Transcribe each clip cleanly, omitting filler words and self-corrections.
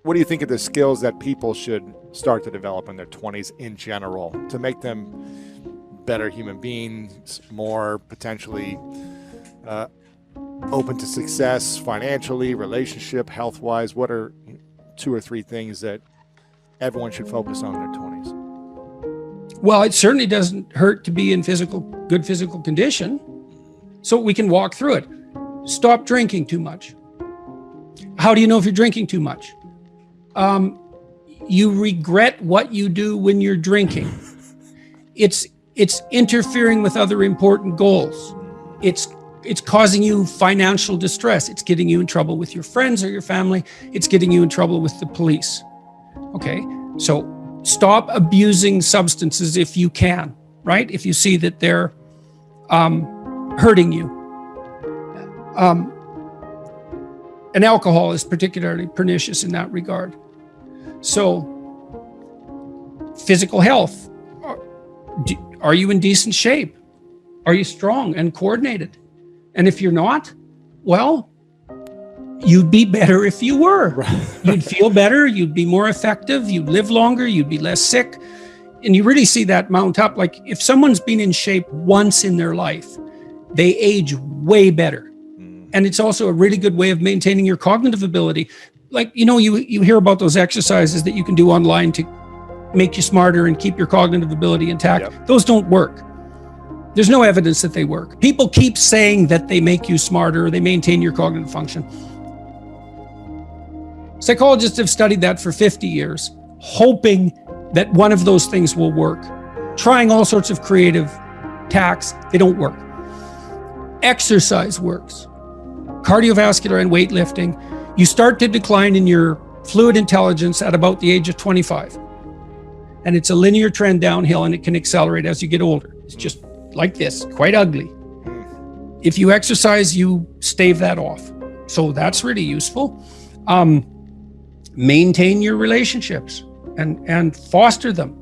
what do you think of the skills that people should start to develop in their 20s in general to make them better human beings, more potentially open to success financially, relationship, health-wise? What are 2 or 3 things that everyone should focus on in their 20s? Well, it certainly doesn't hurt to be in good physical condition, so we can walk through it. Stop drinking too much. How do you know if you're drinking too much? You regret what you do when you're drinking. It's interfering with other important goals. It's causing you financial distress. It's getting you in trouble with your friends or your family. It's getting you in trouble with the police. Okay, so stop abusing substances if you can, right? If you see that they're hurting you. And alcohol is particularly pernicious in that regard. So, physical health. Are you in decent shape? Are you strong and coordinated? And if you're not, well, you'd be better if you were. Right. You'd feel better, you'd be more effective, you'd live longer, you'd be less sick. And you really see that mount up. Like if someone's been in shape once in their life, they age way better. And it's also a really good way of maintaining your cognitive ability. Like, you hear about those exercises that you can do online to make you smarter and keep your cognitive ability intact. Yep. Those don't work. There's no evidence that they work. People keep saying that they make you smarter or they maintain your cognitive function. Psychologists have studied that for 50 years, hoping that one of those things will work. Trying all sorts of creative tacks, they don't work. Exercise works. Cardiovascular and weightlifting, you start to decline in your fluid intelligence at about the age of 25. And it's a linear trend downhill, and it can accelerate as you get older. It's just like this, quite ugly. If you exercise, you stave that off. So that's really useful. Maintain your relationships and foster them.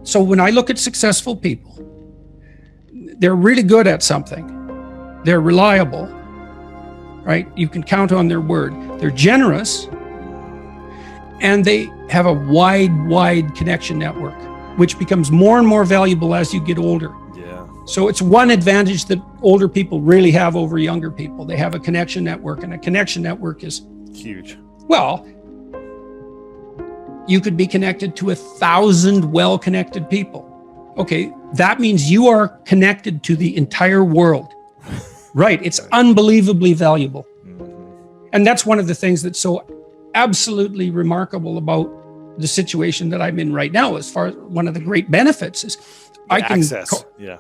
So when I look at successful people, they're really good at something. They're reliable, right? You can count on their word. They're generous, and they have a wide connection network, which becomes more and more valuable as you get older. Yeah. So it's one advantage that older people really have over younger people. They have a connection network, and a connection network is huge. Well, you could be connected to 1,000 well-connected people. Okay, that means you are connected to the entire world. Right, it's unbelievably valuable. And that's one of the things that's so absolutely remarkable about the situation that I'm in right now. As far as one of the great benefits is I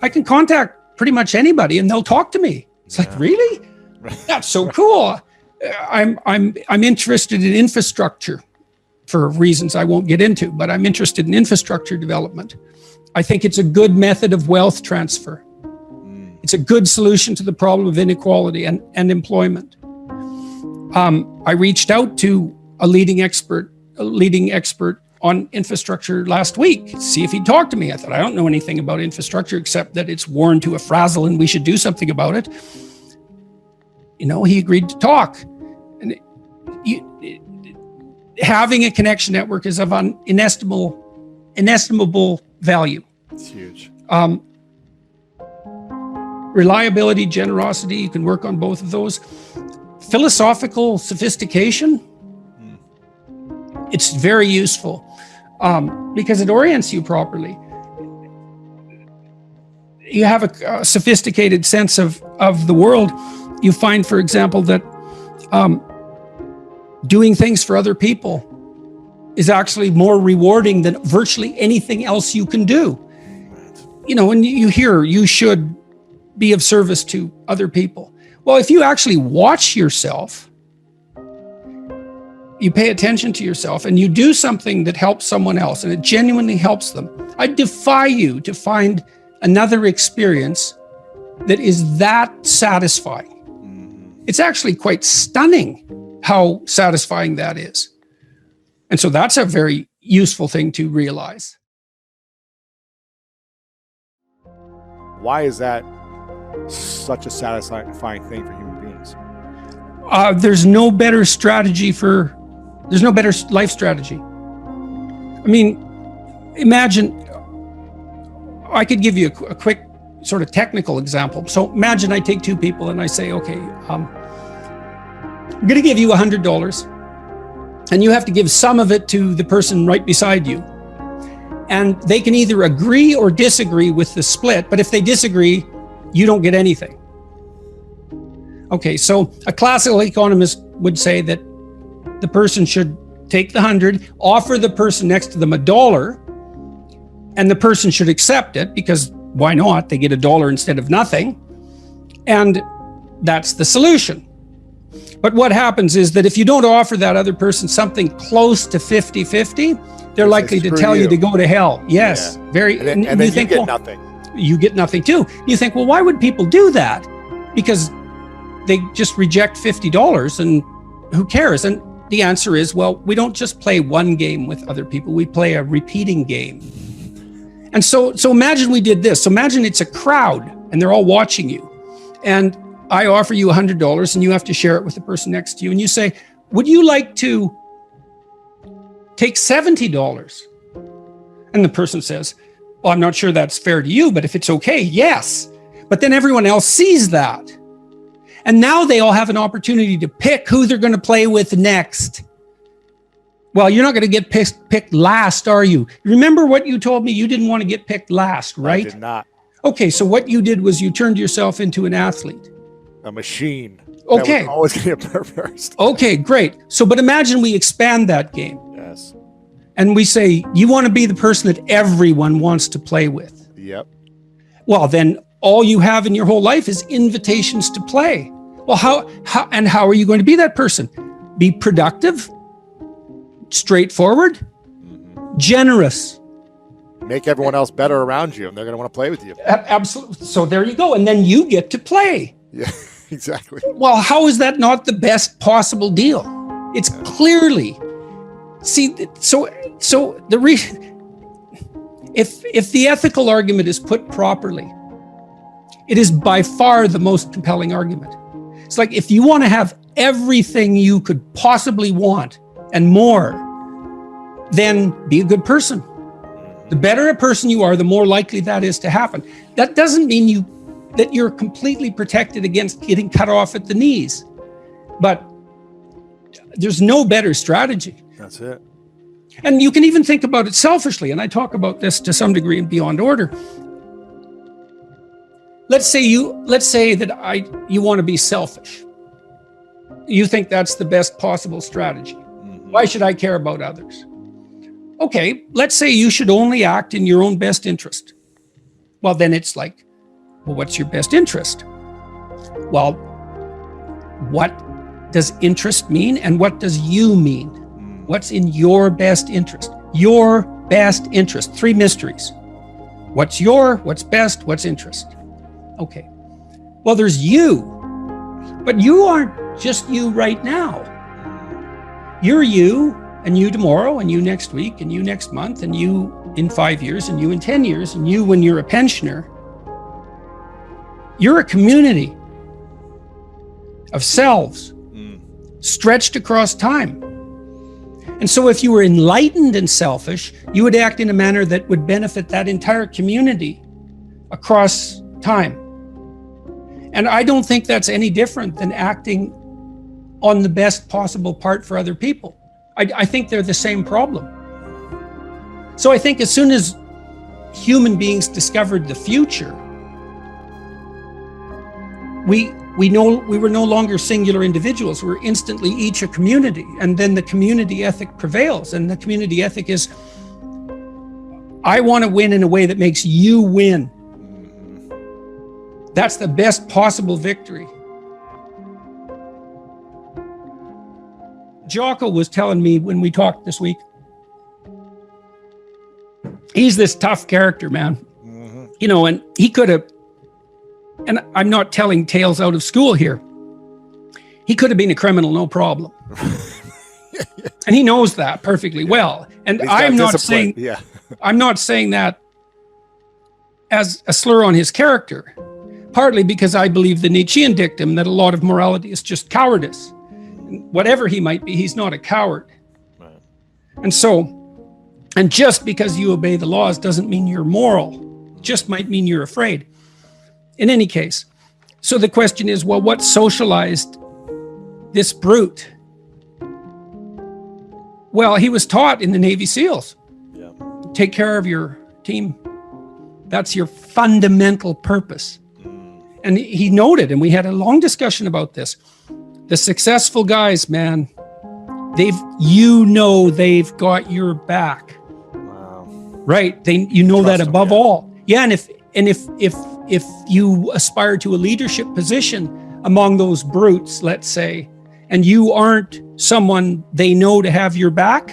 can contact pretty much anybody and they'll talk to me. It's like, really? That's so cool. I'm interested in infrastructure for reasons I won't get into, but I'm interested in infrastructure development. I think it's a good method of wealth transfer. It's a good solution to the problem of inequality and employment. I reached out to a leading expert on infrastructure last week to see if he'd talk to me. I thought, I don't know anything about infrastructure except that it's worn to a frazzle and we should do something about it. He agreed to talk. And having a connection network is of inestimable value. It's huge. Reliability, generosity, you can work on both of those. Philosophical sophistication, it's very useful because it orients you properly. You have a sophisticated sense of the world. You find, for example, that doing things for other people is actually more rewarding than virtually anything else you can do. And you hear you should be of service to other people. Well, if you actually watch yourself, you pay attention to yourself and you do something that helps someone else and it genuinely helps them, I defy you to find another experience that is that satisfying. It's actually quite stunning how satisfying that is. And so that's a very useful thing to realize. Why is that such a satisfying thing for human beings? There's no better strategy for There's no better life strategy. I mean, imagine, I could give you a quick sort of technical example. So imagine I take two people and I say, okay, I'm going to give you $100 and you have to give some of it to the person right beside you. And they can either agree or disagree with the split, but if they disagree, you don't get anything. Okay, so a classical economist would say that the person should take the 100, offer the person next to them $1, and the person should accept it because why not? They get $1 instead of nothing. And that's the solution. But what happens is that if you don't offer that other person something close to 50-50, they're likely to tell you to go to hell. Yes, yeah. very. And then you get, well, nothing. You get nothing too. You think, well, why would people do that? Because they just reject $50 and who cares? And the answer is, well, we don't just play one game with other people. We play a repeating game. And so imagine we did this. So imagine it's a crowd and they're all watching you. And I offer you $100 and you have to share it with the person next to you. And you say, would you like to take $70? And the person says, well, I'm not sure that's fair to you, but if it's okay, yes. But then everyone else sees that. And now they all have an opportunity to pick who they're going to play with next. Well, you're not going to get picked last, are you? Remember what you told me? You didn't want to get picked last, right? I did not. Okay, so what you did was you turned yourself into an athlete. A machine. Okay. That was always going to get first. Okay, great. So, but imagine we expand that game. Yes. And we say, you want to be the person that everyone wants to play with. Yep. Well, then all you have in your whole life is invitations to play. Well, how are you going to be that person? Be productive, straightforward, generous. Make everyone else better around you, and they're going to want to play with you. Absolutely. So there you go. And then you get to play. Yeah, exactly. Well, how is that not the best possible deal? It's clearly. See, so the reason, if the ethical argument is put properly, it is by far the most compelling argument. It's like, if you want to have everything you could possibly want and more, then be a good person. The better a person you are, the more likely that is to happen. That doesn't mean that you're completely protected against getting cut off at the knees, but there's no better strategy. That's it. And you can even think about it selfishly, and I talk about this to some degree in Beyond Order. Let's say that you want to be selfish. You think that's the best possible strategy. Why should I care about others? Okay, let's say you should only act in your own best interest. Well, then it's like, well, what's your best interest? Well, what does interest mean and what does you mean? What's in your best interest? Your best interest. 3 mysteries. What's best, what's interest? Okay. Well, there's you, but you aren't just you right now. You're you, and you tomorrow, and you next week, and you next month, and you in 5 years, and you in 10 years, and you when you're a pensioner. You're a community of selves stretched across time. And so if you were enlightened and selfish, you would act in a manner that would benefit that entire community across time. And I don't think that's any different than acting on the best possible part for other people. I think they're the same problem. So I think as soon as human beings discovered the future, we were no longer singular individuals. We're instantly each a community. And then the community ethic prevails. And the community ethic is, I want to win in a way that makes you win. That's the best possible victory. Jocko was telling me when we talked this week, he's this tough character, man. You know, and he could have, and I'm not telling tales out of school here, he could have been a criminal, no problem. And he knows that perfectly well. And I'm not saying, I'm not saying that as a slur on his character, partly because I believe the Nietzschean dictum that a lot of morality is just cowardice. Whatever he might be, he's not a coward. And just because you obey the laws doesn't mean you're moral. Just might mean you're afraid. In any case, so the question is, well, what socialized this brute? Well, he was taught in the Navy SEALs. Yeah. Take care of your team. That's your fundamental purpose. And he noted, and we had a long discussion about this, the successful guys, man, they've got your back. Wow. Right? You know Trust that above them, yeah. all. Yeah, and if you aspire to a leadership position among those brutes, let's say, and you aren't someone they know to have your back,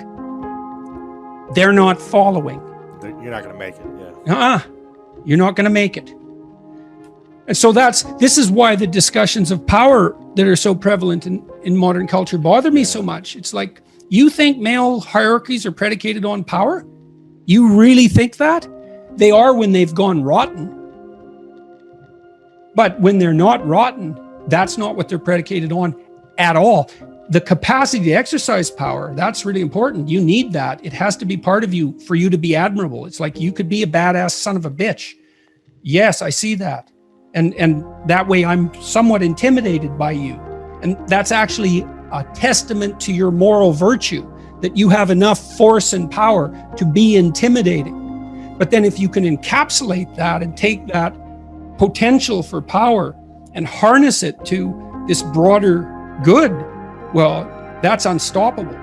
they're not following. You're not going to make it. Yeah. You're not going to make it. And so this is why the discussions of power that are so prevalent in modern culture bother me so much. It's like, you think male hierarchies are predicated on power? You really think that? They are when they've gone rotten. But when they're not rotten, that's not what they're predicated on at all. The capacity to exercise power, that's really important. You need that. It has to be part of you for you to be admirable. It's like, you could be a badass son of a bitch. Yes, I see that. And that way I'm somewhat intimidated by you. And that's actually a testament to your moral virtue, that you have enough force and power to be intimidating. But then if you can encapsulate that and take that potential for power and harness it to this broader good, well, that's unstoppable.